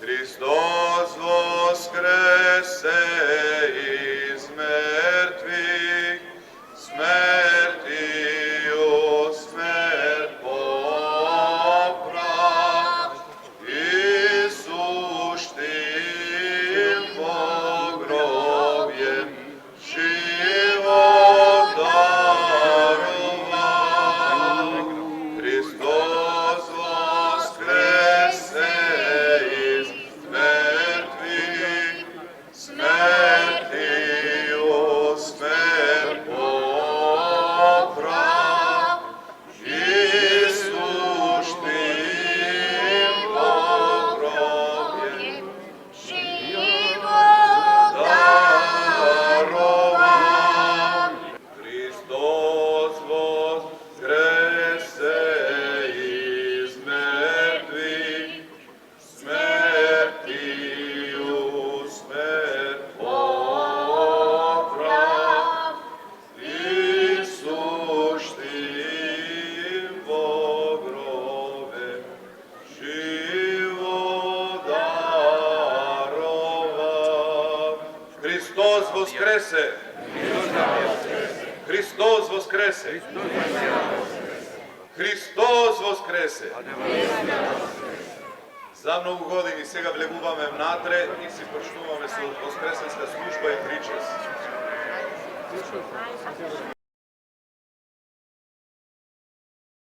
Hristos voskrese iz mrtvih, smrtiju smrt poprav, i suštim pogrobjem život daroval. Hristos voskrese iz mrtvih, smrtiju smrt poprav, i suštim pogrobjem život daroval. Hristos voskrese iz mrtvih, smrtiju smrt poprav, i suštim pogrobem život daroval. Hristos voskrese! Hristos voskrese! Христос воскресе! За многу години сега влегуваме внатре и си почнуваме со воскресенска служба и причест.